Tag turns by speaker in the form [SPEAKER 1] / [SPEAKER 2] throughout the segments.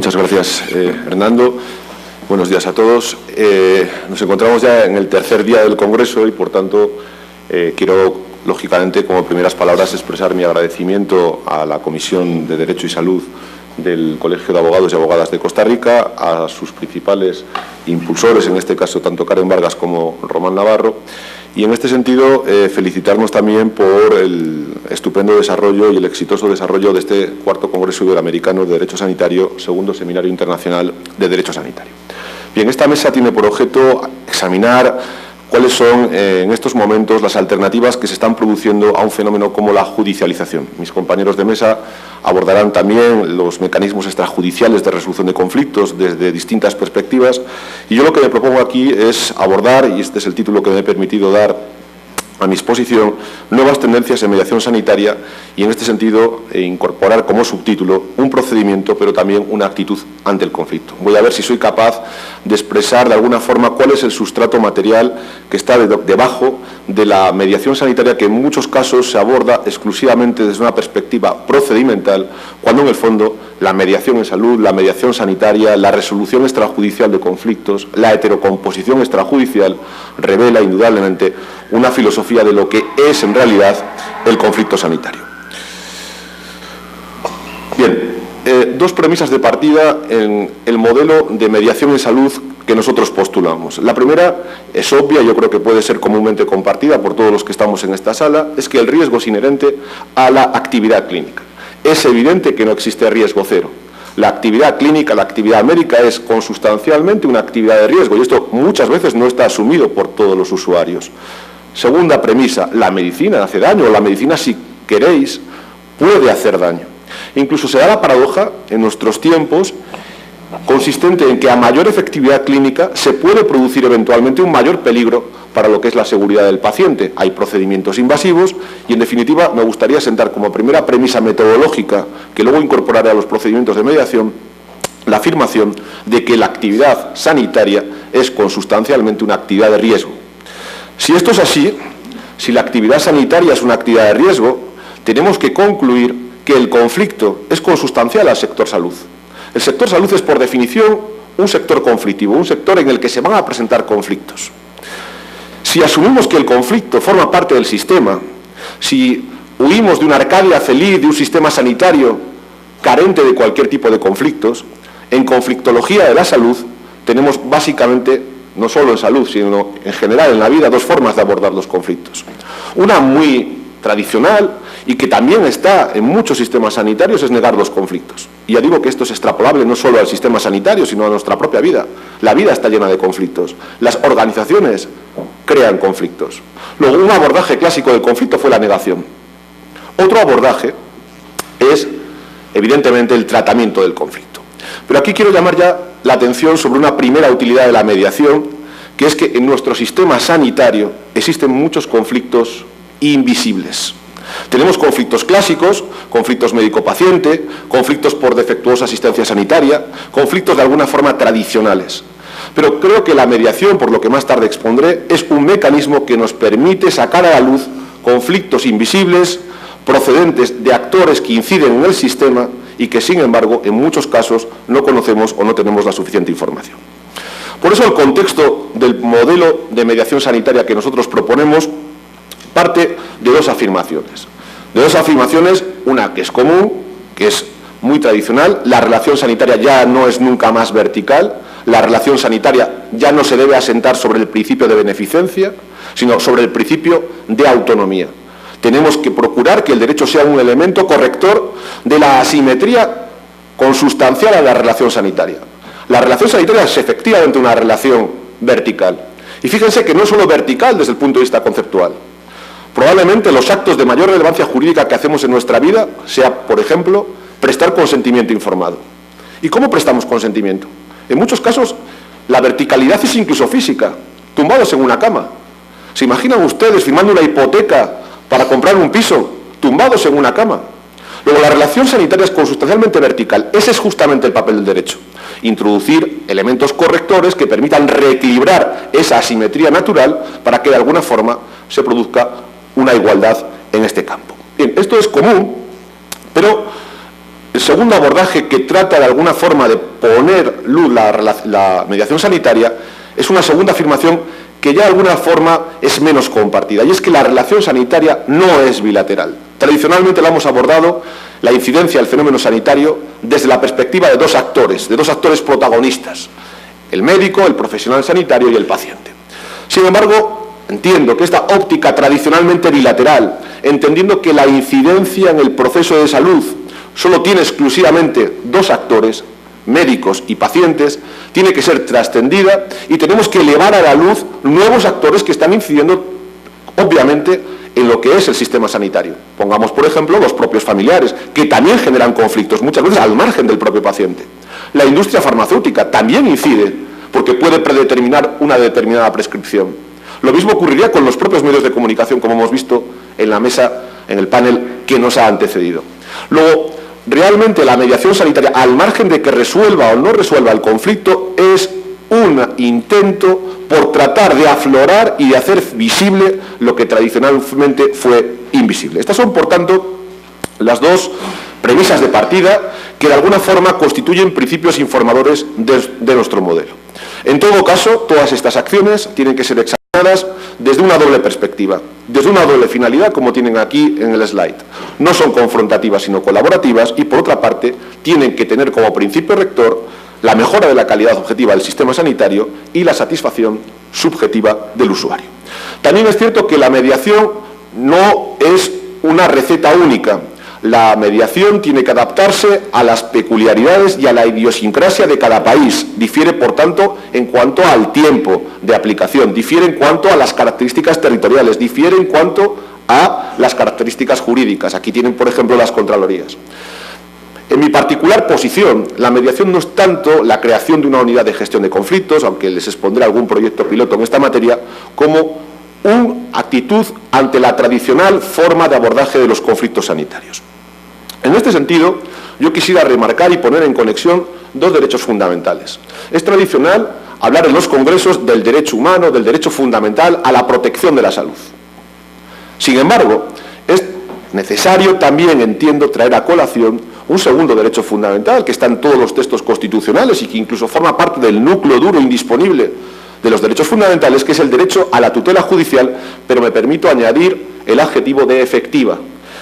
[SPEAKER 1] Muchas gracias, Hernando. Buenos días a todos. Nos encontramos ya en el tercer día del Congreso y, por tanto, quiero, lógicamente, como primeras palabras, expresar mi agradecimiento a la Comisión de Derecho y Salud del Colegio de Abogados y Abogadas de Costa Rica, a sus principales impulsores, en este caso tanto Karen Vargas como Román Navarro, y en este sentido felicitarnos también por el estupendo desarrollo y el exitoso desarrollo de este cuarto Congreso Iberoamericano de Derecho Sanitario, segundo Seminario Internacional de Derecho Sanitario. Bien, esta mesa tiene por objeto examinar cuáles son en estos momentos las alternativas que se están produciendo a un fenómeno como la judicialización. Mis compañeros de mesa abordarán también los mecanismos extrajudiciales de resolución de conflictos desde distintas perspectivas, y yo lo que me propongo aquí es abordar, y este es el título que me he permitido dar a mi exposición, nuevas tendencias en mediación sanitaria, y en este sentido incorporar como subtítulo un procedimiento, pero también una actitud ante el conflicto. Voy a ver si soy capaz de expresar de alguna forma cuál es el sustrato material que está debajo de la mediación sanitaria, que en muchos casos se aborda exclusivamente desde una perspectiva procedimental, cuando en el fondo la mediación en salud, la mediación sanitaria, la resolución extrajudicial de conflictos, la heterocomposición extrajudicial revela indudablemente una filosofía de lo que es en realidad el conflicto sanitario. Bien, dos premisas de partida en el modelo de mediación en salud que nosotros postulamos. La primera es obvia, yo creo que puede ser comúnmente compartida por todos los que estamos en esta sala, es que el riesgo es inherente a la actividad clínica. Es evidente que no existe riesgo cero. La actividad clínica, la actividad médica es consustancialmente una actividad de riesgo, y esto muchas veces no está asumido por todos los usuarios. Segunda premisa, la medicina hace daño, o la medicina, si queréis, puede hacer daño. Incluso se da la paradoja en nuestros tiempos, consistente en que a mayor efectividad clínica se puede producir eventualmente un mayor peligro para lo que es la seguridad del paciente. Hay procedimientos invasivos y, en definitiva, me gustaría sentar como primera premisa metodológica, que luego incorporaré a los procedimientos de mediación, la afirmación de que la actividad sanitaria es consustancialmente una actividad de riesgo. Si esto es así, si la actividad sanitaria es una actividad de riesgo, tenemos que concluir que el conflicto es consustancial al sector salud. El sector salud es, por definición, un sector conflictivo, un sector en el que se van a presentar conflictos. Si asumimos que el conflicto forma parte del sistema, si huimos de una Arcadia feliz, de un sistema sanitario carente de cualquier tipo de conflictos, en conflictología de la salud tenemos básicamente, no solo en salud, sino en general en la vida, dos formas de abordar los conflictos. Una muy tradicional y que también está en muchos sistemas sanitarios es negar los conflictos. Y ya digo que esto es extrapolable no solo al sistema sanitario, sino a nuestra propia vida. La vida está llena de conflictos. Las organizaciones crean conflictos. Luego, un abordaje clásico del conflicto fue la negación. Otro abordaje es, evidentemente, el tratamiento del conflicto. Pero aquí quiero llamar ya la atención sobre una primera utilidad de la mediación, que es que en nuestro sistema sanitario existen muchos conflictos invisibles. Tenemos conflictos clásicos, conflictos médico-paciente, conflictos por defectuosa asistencia sanitaria, conflictos de alguna forma tradicionales. Pero creo que la mediación, por lo que más tarde expondré, es un mecanismo que nos permite sacar a la luz conflictos invisibles procedentes de actores que inciden en el sistema y que, sin embargo, en muchos casos no conocemos o no tenemos la suficiente información. Por eso el contexto del modelo de mediación sanitaria que nosotros proponemos parte de dos afirmaciones. Una que es común, que es muy tradicional: la relación sanitaria ya no es nunca más vertical, la relación sanitaria ya no se debe asentar sobre el principio de beneficencia, sino sobre el principio de autonomía. Tenemos que procurar que el derecho sea un elemento corrector de la asimetría consustancial a la relación sanitaria. La relación sanitaria es efectivamente una relación vertical. Y fíjense que no es solo vertical desde el punto de vista conceptual. Probablemente los actos de mayor relevancia jurídica que hacemos en nuestra vida sea, por ejemplo, prestar consentimiento informado. ¿Y cómo prestamos consentimiento? En muchos casos, la verticalidad es incluso física, tumbados en una cama. ¿Se imaginan ustedes firmando una hipoteca para comprar un piso, tumbados en una cama? Luego, la relación sanitaria es consustancialmente vertical. Ese es justamente el papel del derecho. Introducir elementos correctores que permitan reequilibrar esa asimetría natural para que de alguna forma se produzca una igualdad en este campo. Bien, esto es común, pero El segundo abordaje, que trata de alguna forma de poner luz la mediación sanitaria, es una segunda afirmación que ya de alguna forma es menos compartida, y es que la relación sanitaria no es bilateral. Tradicionalmente la hemos abordado, la incidencia del fenómeno sanitario, desde la perspectiva de dos actores protagonistas: el médico, el profesional sanitario y el paciente. Sin embargo, entiendo que esta óptica tradicionalmente bilateral, entendiendo que la incidencia en el proceso de salud solo tiene exclusivamente dos actores, médicos y pacientes, tiene que ser trascendida y tenemos que elevar a la luz nuevos actores que están incidiendo, obviamente, en lo que es el sistema sanitario. Pongamos, por ejemplo, los propios familiares, que también generan conflictos, muchas veces al margen del propio paciente. La industria farmacéutica también incide, porque puede predeterminar una determinada prescripción. Lo mismo ocurriría con los propios medios de comunicación, como hemos visto en la mesa, en el panel que nos ha antecedido. Luego, realmente la mediación sanitaria, al margen de que resuelva o no resuelva el conflicto, es un intento por tratar de aflorar y de hacer visible lo que tradicionalmente fue invisible. Estas son, por tanto, las dos premisas de partida que de alguna forma constituyen principios informadores de nuestro modelo. En todo caso, todas estas acciones tienen que ser examinadas desde una doble perspectiva, desde una doble finalidad, como tienen aquí en el slide. No son confrontativas, sino colaborativas, y por otra parte tienen que tener como principio rector la mejora de la calidad objetiva del sistema sanitario y la satisfacción subjetiva del usuario. También es cierto que la mediación no es una receta única. La mediación tiene que adaptarse a las peculiaridades y a la idiosincrasia de cada país. Difiere, por tanto, en cuanto al tiempo de aplicación, difiere en cuanto a las características territoriales, difiere en cuanto a las características jurídicas. Aquí tienen, por ejemplo, las contralorías. En mi particular posición, la mediación no es tanto la creación de una unidad de gestión de conflictos, aunque les expondré algún proyecto piloto en esta materia, como una actitud ante la tradicional forma de abordaje de los conflictos sanitarios. En este sentido, yo quisiera remarcar y poner en conexión dos derechos fundamentales. Es tradicional hablar en los congresos del derecho humano, del derecho fundamental a la protección de la salud. Sin embargo, es necesario también, entiendo, traer a colación un segundo derecho fundamental que está en todos los textos constitucionales y que incluso forma parte del núcleo duro indisponible de los derechos fundamentales, que es el derecho a la tutela judicial, pero me permito añadir el adjetivo de efectiva.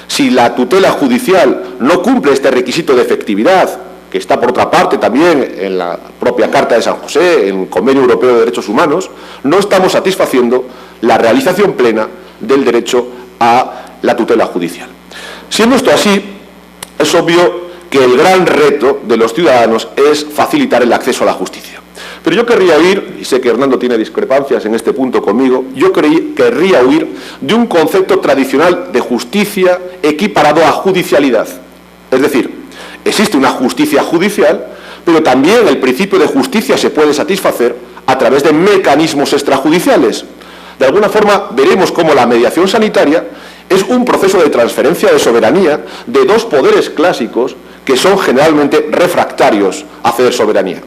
[SPEAKER 1] Si la tutela judicial no cumple este requisito de efectividad, que está por otra parte también en la propia Carta de San José, en el Convenio Europeo de Derechos Humanos, no estamos satisfaciendo la realización plena del derecho a la tutela judicial. Siendo esto así, es obvio que el gran reto de los ciudadanos es facilitar el acceso a la justicia. Pero yo querría huir, y sé que Hernando tiene discrepancias en este punto conmigo, yo querría huir de un concepto tradicional de justicia equiparado a judicialidad. Es decir, existe una justicia judicial, pero también el principio de justicia se puede satisfacer a través de mecanismos extrajudiciales. De alguna forma veremos cómo la mediación sanitaria es un proceso de transferencia de soberanía de dos poderes clásicos que son generalmente refractarios a ceder soberanía.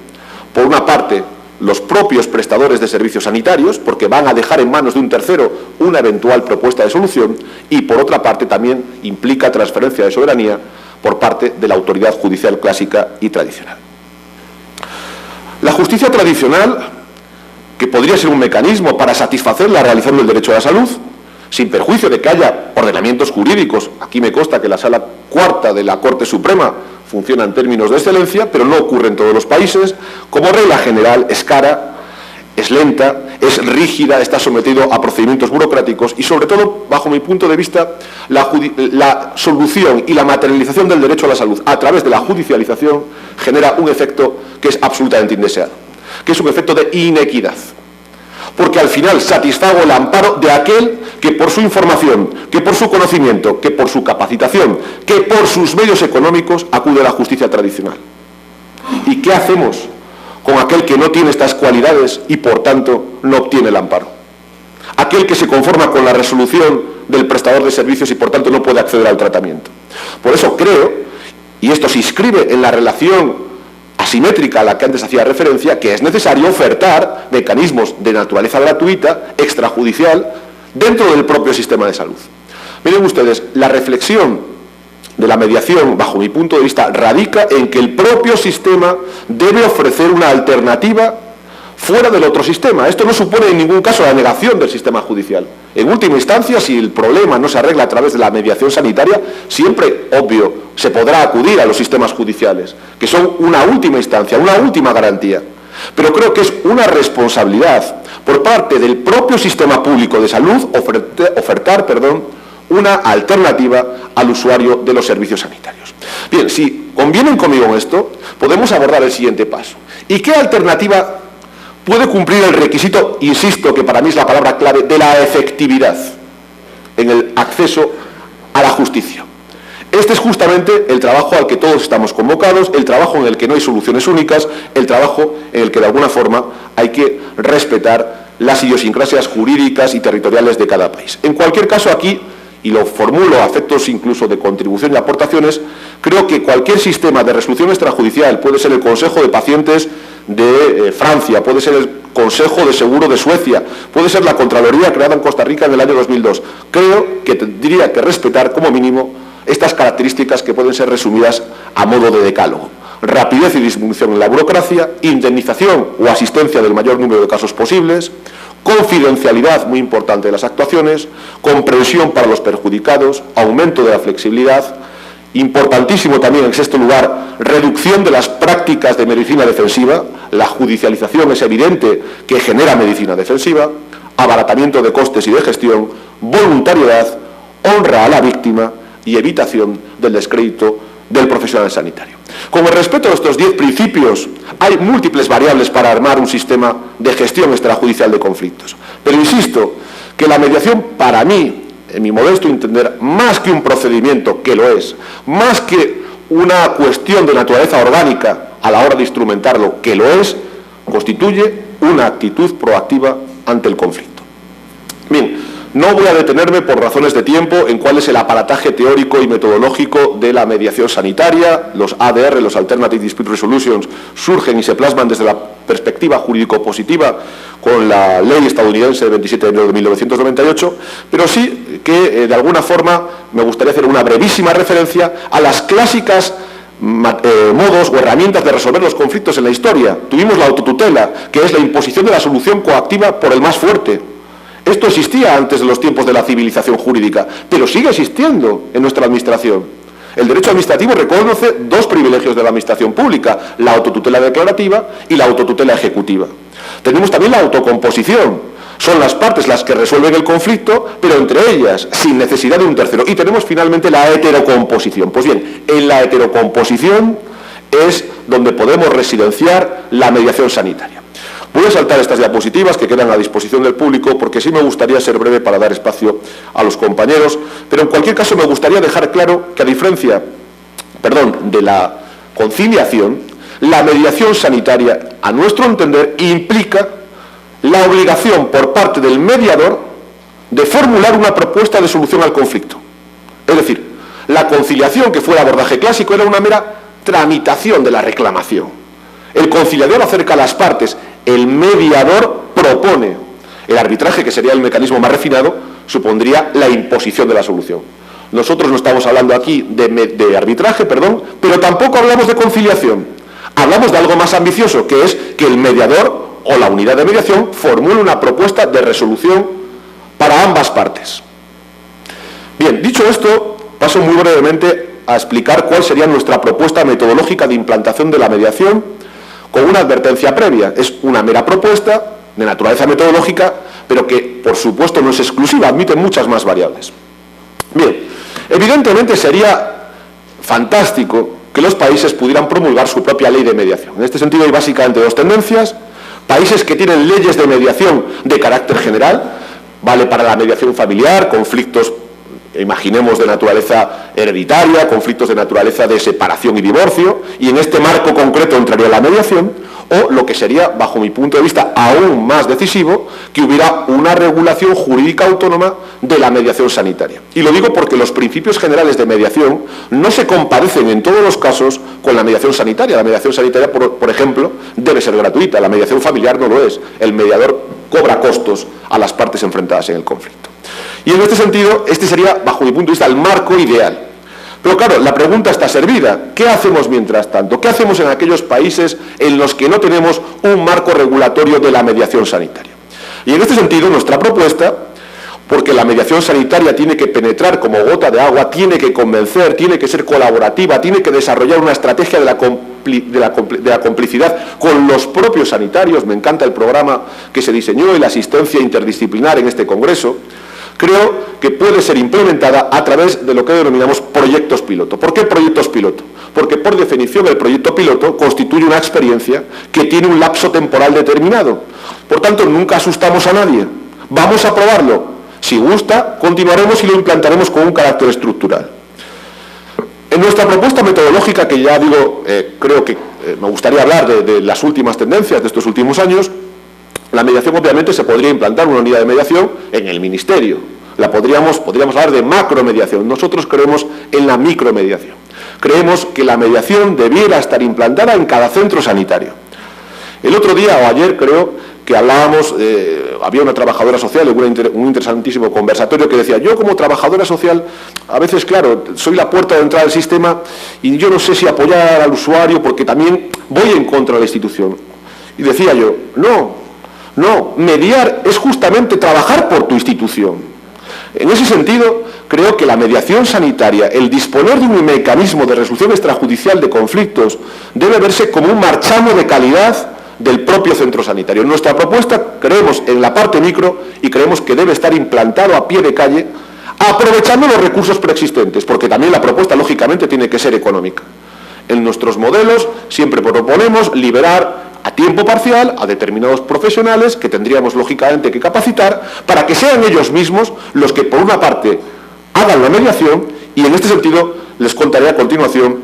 [SPEAKER 1] Por una parte, los propios prestadores de servicios sanitarios, porque van a dejar en manos de un tercero una eventual propuesta de solución, y por otra parte también implica transferencia de soberanía por parte de la autoridad judicial clásica y tradicional. La justicia tradicional, que podría ser un mecanismo para satisfacer la realización del derecho a la salud, sin perjuicio de que haya ordenamientos jurídicos. Aquí me consta que la Sala Cuarta de la Corte Suprema funciona en términos de excelencia, pero no ocurre en todos los países. Como regla general, es cara, es lenta, es rígida, está sometido a procedimientos burocráticos y, sobre todo, bajo mi punto de vista, la solución y la materialización del derecho a la salud a través de la judicialización genera un efecto que es absolutamente indeseado, que es un efecto de inequidad. Porque al final satisfago el amparo de aquel que por su información, que por su conocimiento, que por su capacitación, que por sus medios económicos acude a la justicia tradicional. ¿Y qué hacemos con aquel que no tiene estas cualidades y por tanto no obtiene el amparo? Aquel que se conforma con la resolución del prestador de servicios y por tanto no puede acceder al tratamiento. Por eso creo, y esto se inscribe en la relación asimétrica a la que antes hacía referencia, que es necesario ofertar mecanismos de naturaleza gratuita, extrajudicial, dentro del propio sistema de salud. Miren ustedes, la reflexión de la mediación, bajo mi punto de vista, radica en que el propio sistema debe ofrecer una alternativa fuera del otro sistema. Esto no supone en ningún caso la negación del sistema judicial. En última instancia, si el problema no se arregla a través de la mediación sanitaria, siempre, obvio, se podrá acudir a los sistemas judiciales, que son una última instancia, una última garantía. Pero creo que es una responsabilidad por parte del propio sistema público de salud ofertar una alternativa al usuario de los servicios sanitarios. Bien, si convienen conmigo en esto, podemos abordar el siguiente paso. ¿Y qué alternativa puede cumplir el requisito, insisto, que para mí es la palabra clave, de la efectividad en el acceso a la justicia? Este es justamente el trabajo al que todos estamos convocados, el trabajo en el que no hay soluciones únicas, el trabajo en el que de alguna forma hay que respetar las idiosincrasias jurídicas y territoriales de cada país. En cualquier caso, aquí, y lo formulo a efectos incluso de contribución y aportaciones, creo que cualquier sistema de resolución extrajudicial, puede ser el Consejo de Pacientes de Francia, puede ser el Consejo de Seguro de Suecia, puede ser la Contraloría creada en Costa Rica en el año 2002, creo que tendría que respetar como mínimo estas características que pueden ser resumidas a modo de decálogo: rapidez y disminución en la burocracia, indemnización o asistencia del mayor número de casos posibles, confidencialidad muy importante de las actuaciones, comprensión para los perjudicados, aumento de la flexibilidad, importantísimo también, en sexto lugar, reducción de las prácticas de medicina defensiva. La judicialización es evidente que genera medicina defensiva, abaratamiento de costes y de gestión, voluntariedad, honra a la víctima y evitación del descrédito del profesional sanitario. Con el respeto a estos 10 principios, hay múltiples variables para armar un sistema de gestión extrajudicial de conflictos. Pero insisto que la mediación, para mí, en mi modesto entender, más que un procedimiento, que lo es, más que una cuestión de naturaleza orgánica a la hora de instrumentarlo, que lo es, constituye una actitud proactiva ante el conflicto. Bien, no voy a detenerme por razones de tiempo en cuál es el aparataje teórico y metodológico de la mediación sanitaria. Los ADR, los Alternative Dispute Resolutions, surgen y se plasman desde la perspectiva jurídico-positiva con la ley estadounidense del 27 de enero de 1998, pero sí que de alguna forma me gustaría hacer una brevísima referencia a las clásicas modos o herramientas de resolver los conflictos en la historia. Tuvimos la autotutela, que es la imposición de la solución coactiva por el más fuerte. Esto existía antes de los tiempos de la civilización jurídica, pero sigue existiendo en nuestra administración. El derecho administrativo reconoce 2 privilegios de la administración pública: la autotutela declarativa y la autotutela ejecutiva. Tenemos también la autocomposición. Son las partes las que resuelven el conflicto, pero entre ellas, sin necesidad de un tercero. Y tenemos finalmente la heterocomposición. Pues bien, en la heterocomposición es donde podemos residenciar la mediación sanitaria. Voy a saltar estas diapositivas que quedan a disposición del público porque sí me gustaría ser breve para dar espacio a los compañeros, pero en cualquier caso me gustaría dejar claro que a diferencia, de la conciliación, la mediación sanitaria, a nuestro entender, implica la obligación por parte del mediador de formular una propuesta de solución al conflicto. Es decir, la conciliación, que fue el abordaje clásico, era una mera tramitación de la reclamación. El conciliador acerca a las partes, el mediador propone. El arbitraje, que sería el mecanismo más refinado, supondría la imposición de la solución. Nosotros no estamos hablando aquí de arbitraje, pero tampoco hablamos de conciliación. Hablamos de algo más ambicioso, que es que el mediador o la unidad de mediación formule una propuesta de resolución para ambas partes. Bien, dicho esto, paso muy brevemente a explicar cuál sería nuestra propuesta metodológica de implantación de la mediación, con una advertencia previa. Es una mera propuesta de naturaleza metodológica, pero que, por supuesto, no es exclusiva, admite muchas más variables. Bien, evidentemente sería fantástico que los países pudieran promulgar su propia ley de mediación. En este sentido hay básicamente 2 tendencias: países que tienen leyes de mediación de carácter general, vale para la mediación familiar, conflictos, imaginemos, de naturaleza hereditaria, conflictos de naturaleza de separación y divorcio, y en este marco concreto entraría la mediación, o lo que sería, bajo mi punto de vista, aún más decisivo, que hubiera una regulación jurídica autónoma de la mediación sanitaria. Y lo digo porque los principios generales de mediación no se comparecen en todos los casos con la mediación sanitaria. La mediación sanitaria, por ejemplo, debe ser gratuita, la mediación familiar no lo es. El mediador cobra costos a las partes enfrentadas en el conflicto. Y en este sentido, este sería, bajo mi punto de vista, el marco ideal. Pero claro, la pregunta está servida. ¿Qué hacemos mientras tanto? ¿Qué hacemos en aquellos países en los que no tenemos un marco regulatorio de la mediación sanitaria? Y en este sentido, nuestra propuesta, porque la mediación sanitaria tiene que penetrar como gota de agua, tiene que convencer, tiene que ser colaborativa, tiene que desarrollar una estrategia de la complicidad con los propios sanitarios. Me encanta el programa que se diseñó y la asistencia interdisciplinar en este congreso. Creo que puede ser implementada a través de lo que denominamos proyectos piloto. ¿Por qué proyectos piloto? Porque por definición el proyecto piloto constituye una experiencia que tiene un lapso temporal determinado. Por tanto, nunca asustamos a nadie. Vamos a probarlo. Si gusta, continuaremos y lo implantaremos con un carácter estructural. En nuestra propuesta metodológica, que ya digo, creo que me gustaría hablar de las últimas tendencias de estos últimos años, la mediación obviamente se podría implantar una unidad de mediación en el Ministerio. Podríamos hablar de macromediación. Nosotros creemos en la micromediación. Creemos que la mediación debiera estar implantada en cada centro sanitario. El otro día o ayer creo que hablábamos, había una trabajadora social en un interesantísimo conversatorio que decía: yo como trabajadora social, a veces, claro, soy la puerta de entrada del sistema y yo no sé si apoyar al usuario porque también voy en contra de la institución. Y decía yo, no, mediar es justamente trabajar por tu institución. En ese sentido, creo que la mediación sanitaria, el disponer de un mecanismo de resolución extrajudicial de conflictos, debe verse como un marchamo de calidad del propio centro sanitario. En nuestra propuesta creemos en la parte micro y creemos que debe estar implantado a pie de calle, aprovechando los recursos preexistentes, porque también la propuesta, lógicamente, tiene que ser económica. En nuestros modelos siempre proponemos liberar a tiempo parcial a determinados profesionales que tendríamos, lógicamente, que capacitar para que sean ellos mismos los que, por una parte, hagan la mediación, y en este sentido les contaré a continuación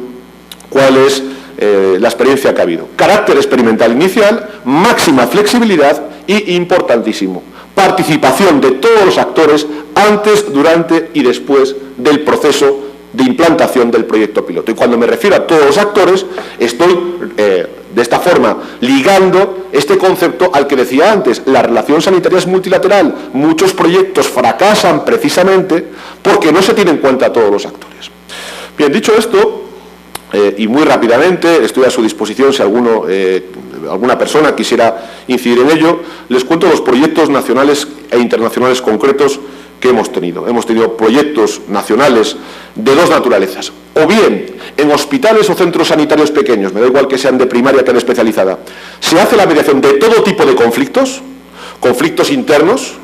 [SPEAKER 1] cuál es la experiencia que ha habido. Carácter experimental inicial, máxima flexibilidad y, importantísimo, participación de todos los actores antes, durante y después del proceso de implantación del proyecto piloto. Y cuando me refiero a todos los actores, estoy de esta forma ligando este concepto al que decía antes. La relación sanitaria es multilateral. Muchos proyectos fracasan precisamente porque no se tienen en cuenta a todos los actores. Bien, dicho esto, y muy rápidamente, estoy a su disposición si alguna persona quisiera incidir en ello, les cuento los proyectos nacionales e internacionales concretos que hemos tenido. Hemos tenido proyectos nacionales de dos naturalezas. O bien, en hospitales o centros sanitarios pequeños, me da igual que sean de primaria que de especializada, se hace la mediación de todo tipo de conflictos, conflictos internos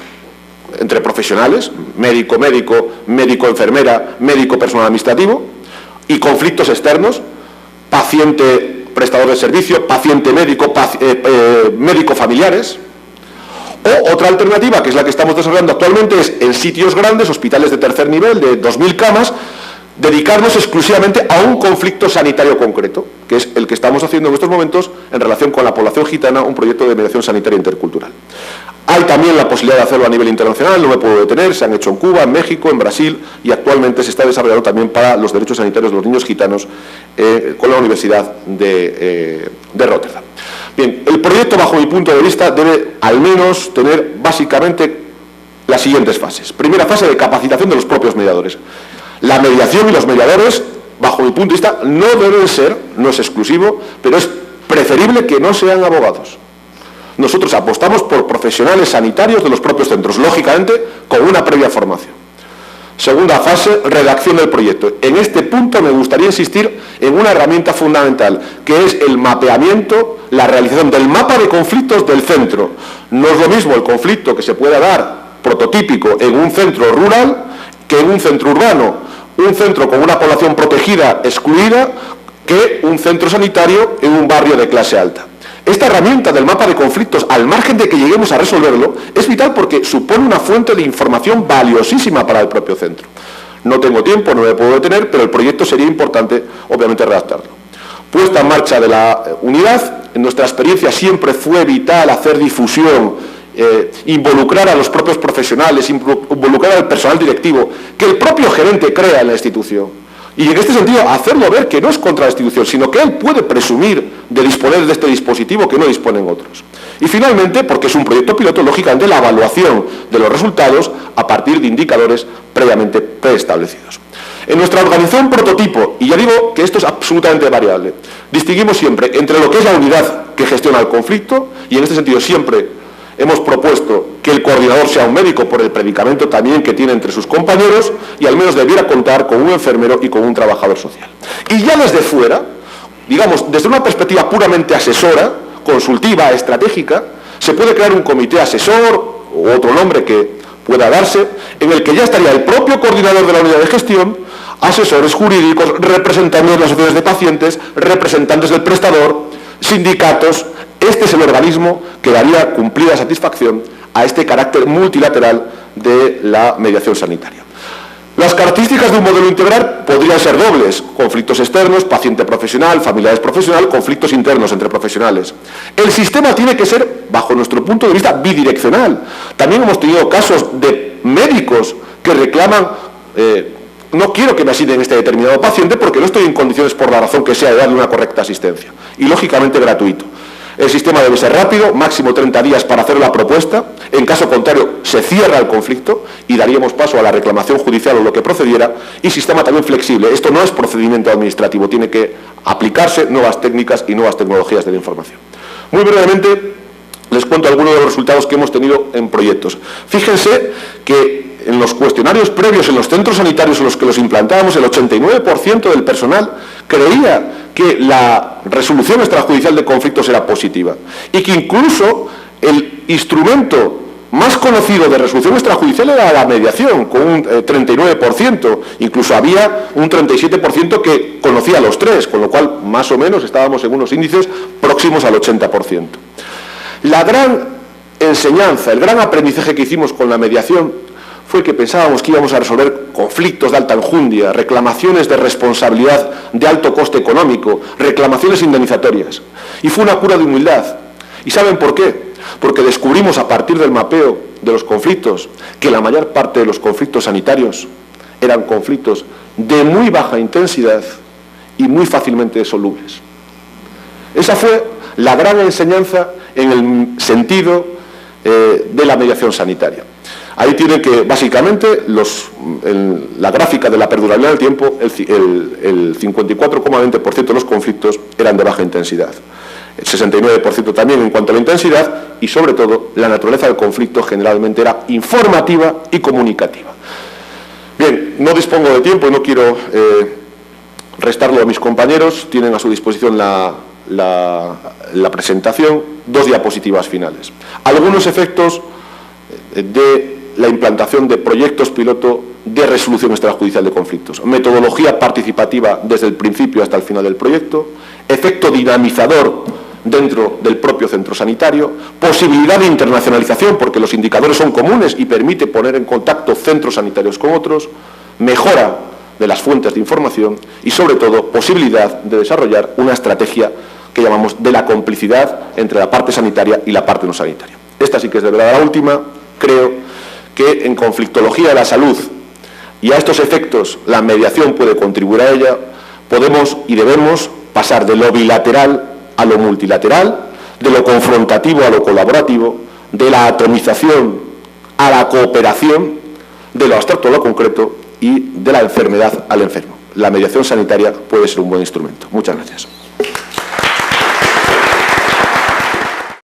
[SPEAKER 1] entre profesionales, médico-médico, médico-enfermera, médico-personal administrativo, y conflictos externos, paciente-prestador de servicio, paciente-médico, médico-familiares. O otra alternativa, que es la que estamos desarrollando actualmente, es en sitios grandes, hospitales de tercer nivel, de 2.000 camas, dedicarnos exclusivamente a un conflicto sanitario concreto, que es el que estamos haciendo en estos momentos en relación con la población gitana, un proyecto de mediación sanitaria intercultural. Hay también la posibilidad de hacerlo a nivel internacional, no me puedo detener, se han hecho en Cuba, en México, en Brasil, y actualmente se está desarrollando también para los derechos sanitarios de los niños gitanos con la Universidad de Rotterdam. Bien, el proyecto, bajo mi punto de vista, debe al menos tener básicamente las siguientes fases. Primera fase, de capacitación de los propios mediadores. La mediación y los mediadores, bajo mi punto de vista, no deben ser, no es exclusivo, pero es preferible que no sean abogados. Nosotros apostamos por profesionales sanitarios de los propios centros, lógicamente con una previa formación. Segunda fase, redacción del proyecto. En este punto me gustaría insistir en una herramienta fundamental, que es el mapeamiento, la realización del mapa de conflictos del centro. No es lo mismo el conflicto que se pueda dar, prototípico, en un centro rural que en un centro urbano, un centro con una población protegida, excluida, que un centro sanitario en un barrio de clase alta. Esta herramienta del mapa de conflictos, al margen de que lleguemos a resolverlo, es vital porque supone una fuente de información valiosísima para el propio centro. No tengo tiempo, no me puedo detener, pero el proyecto sería importante, obviamente, redactarlo. Puesta en marcha de la unidad, en nuestra experiencia siempre fue vital hacer difusión, involucrar a los propios profesionales, involucrar al personal directivo, que el propio gerente crea en la institución. Y en este sentido, hacerlo ver que no es contra la institución, sino que él puede presumir de disponer de este dispositivo que no disponen otros. Y finalmente, porque es un proyecto piloto, lógicamente la evaluación de los resultados a partir de indicadores previamente preestablecidos. En nuestra organización prototipo, y ya digo que esto es absolutamente variable, distinguimos siempre entre lo que es la unidad que gestiona el conflicto, y en este sentido siempre hemos propuesto que el coordinador sea un médico por el predicamento también que tiene entre sus compañeros, y al menos debiera contar con un enfermero y con un trabajador social. Y ya desde fuera, digamos, desde una perspectiva puramente asesora, consultiva, estratégica, se puede crear un comité asesor u otro nombre que pueda darse, en el que ya estaría el propio coordinador de la unidad de gestión, asesores jurídicos, representantes de las asociaciones de pacientes, representantes del prestador, sindicatos. Este es el organismo que daría cumplida satisfacción a este carácter multilateral de la mediación sanitaria. Las características de un modelo integral podrían ser dobles: conflictos externos, paciente profesional, familiares profesional, conflictos internos entre profesionales. El sistema tiene que ser, bajo nuestro punto de vista, bidireccional. También hemos tenido casos de médicos que reclaman, no quiero que me asignen este determinado paciente porque no estoy en condiciones, por la razón que sea, de darle una correcta asistencia. Y, lógicamente, gratuito. El sistema debe ser rápido, máximo 30 días para hacer la propuesta. En caso contrario, se cierra el conflicto y daríamos paso a la reclamación judicial o lo que procediera. Y sistema también flexible. Esto no es procedimiento administrativo, tiene que aplicarse nuevas técnicas y nuevas tecnologías de la información. Muy brevemente, les cuento algunos de los resultados que hemos tenido en proyectos. Fíjense que en los cuestionarios previos en los centros sanitarios en los que los implantábamos, el 89% del personal creía que la resolución extrajudicial de conflictos era positiva y que incluso el instrumento más conocido de resolución extrajudicial era la mediación, con un 39%, incluso había un 37% que conocía los tres, con lo cual más o menos estábamos en unos índices próximos al 80%. La gran enseñanza, el gran aprendizaje que hicimos con la mediación fue que pensábamos que íbamos a resolver conflictos de alta enjundia, reclamaciones de responsabilidad de alto coste económico, reclamaciones indemnizatorias. Y fue una cura de humildad. ¿Y saben por qué? Porque descubrimos a partir del mapeo de los conflictos que la mayor parte de los conflictos sanitarios eran conflictos de muy baja intensidad y muy fácilmente solubles. Esa fue la gran enseñanza en el sentido de la mediación sanitaria. Ahí tiene que, básicamente, la gráfica de la perdurabilidad del tiempo, el 54,20% de los conflictos eran de baja intensidad. El 69% también en cuanto a la intensidad y, sobre todo, la naturaleza del conflicto generalmente era informativa y comunicativa. Bien, no dispongo de tiempo y no quiero restarlo a mis compañeros. Tienen a su disposición la presentación, 2 diapositivas finales. Algunos efectos de la implantación de proyectos piloto de resolución extrajudicial de conflictos. Metodología participativa desde el principio hasta el final del proyecto, efecto dinamizador dentro del propio centro sanitario, posibilidad de internacionalización porque los indicadores son comunes y permite poner en contacto centros sanitarios con otros, mejora de las fuentes de información y, sobre todo, posibilidad de desarrollar una estrategia que llamamos de la complicidad entre la parte sanitaria y la parte no sanitaria. Esta sí que es de verdad la última. Creo que en conflictología de la salud y a estos efectos la mediación puede contribuir a ella. Podemos y debemos pasar de lo bilateral a lo multilateral, de lo confrontativo a lo colaborativo, de la atomización a la cooperación, de lo abstracto a lo concreto y de la enfermedad al enfermo. La mediación sanitaria puede ser un buen instrumento. Muchas gracias.